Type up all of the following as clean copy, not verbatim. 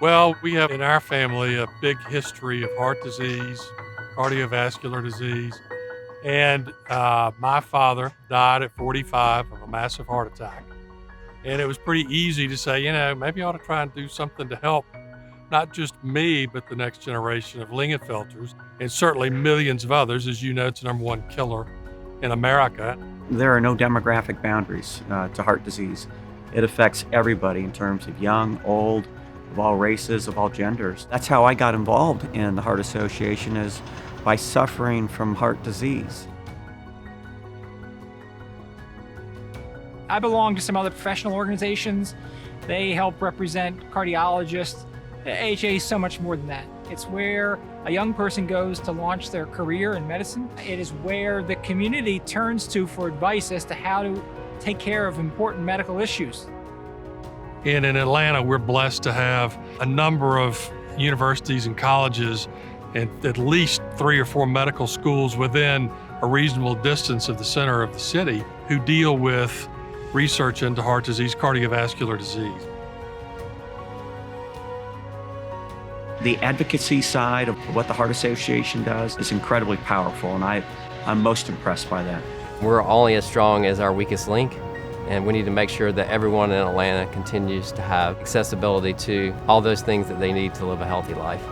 Well, we have in our family a big history of heart disease, cardiovascular disease, and my father died at 45 of a massive heart attack. And it was pretty easy to say, maybe I ought to try and do something to help not just me, but the next generation of Lingenfelters, and certainly millions of others. As you know, it's the number one killer in America. There are no demographic boundaries to heart disease. It affects everybody in terms of young, old, of all races, of all genders. That's how I got involved in the Heart Association, is by suffering from heart disease. I belong to some other professional organizations. They help represent cardiologists. AHA is so much more than that. It's where a young person goes to launch their career in medicine. It is where the community turns to for advice as to how to take care of important medical issues. And in Atlanta, we're blessed to have a number of universities and colleges and at least 3 or 4 medical schools within a reasonable distance of the center of the city who deal with research into heart disease, cardiovascular disease. The advocacy side of what the Heart Association does is incredibly powerful, and I'm most impressed by that. We're only as strong as our weakest link, and we need to make sure that everyone in Atlanta continues to have accessibility to all those things that they need to live a healthy life.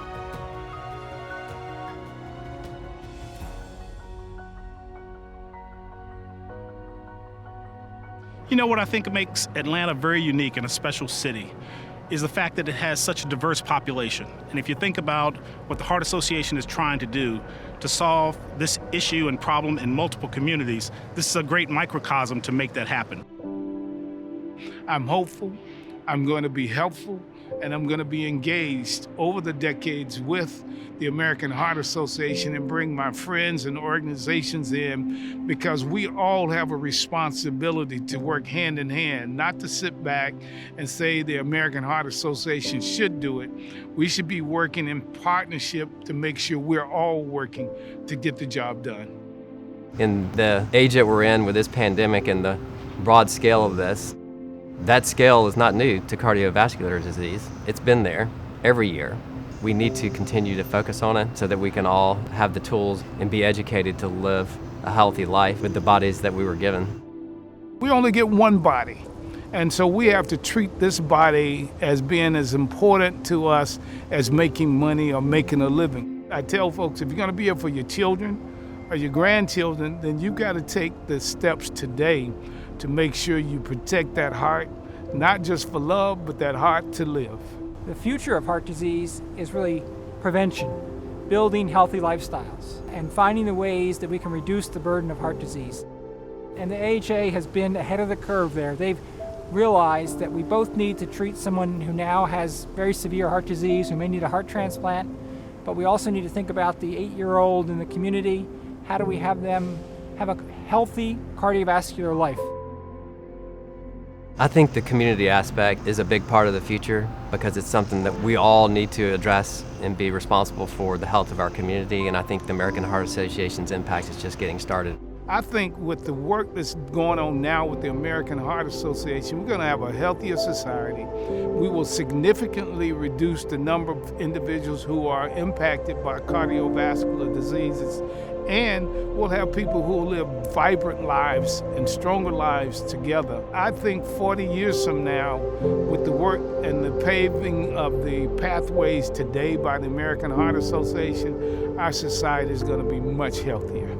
You know what I think makes Atlanta very unique and a special city is the fact that it has such a diverse population. And if you think about what the Heart Association is trying to do to solve this issue and problem in multiple communities, this is a great microcosm to make that happen. I'm hopeful, I'm going to be helpful, and I'm going to be engaged over the decades with the American Heart Association and bring my friends and organizations in, because we all have a responsibility to work hand in hand, not to sit back and say the American Heart Association should do it. We should be working in partnership to make sure we're all working to get the job done. In the age that we're in with this pandemic and the broad scale of this, that scale is not new to cardiovascular disease. It's been there every year. We need to continue to focus on it so that we can all have the tools and be educated to live a healthy life with the bodies that we were given. We only get one body, and so we have to treat this body as being as important to us as making money or making a living. I tell folks, if you're going to be here for your children or your grandchildren, then you've got to take the steps today to make sure you protect that heart, not just for love, but that heart to live. The future of heart disease is really prevention, building healthy lifestyles, and finding the ways that we can reduce the burden of heart disease. And the AHA has been ahead of the curve there. They've realized that we both need to treat someone who now has very severe heart disease, who may need a heart transplant, but we also need to think about the 8-year-old in the community. How do we have them have a healthy cardiovascular life? I think the community aspect is a big part of the future because it's something that we all need to address and be responsible for the health of our community, and I think the American Heart Association's impact is just getting started. I think with the work that's going on now with the American Heart Association, we're going to have a healthier society. We will significantly reduce the number of individuals who are impacted by cardiovascular diseases, and we'll have people who will live vibrant lives and stronger lives together. I think 40 years from now, with the work and the paving of the pathways today by the American Heart Association, our society is going to be much healthier.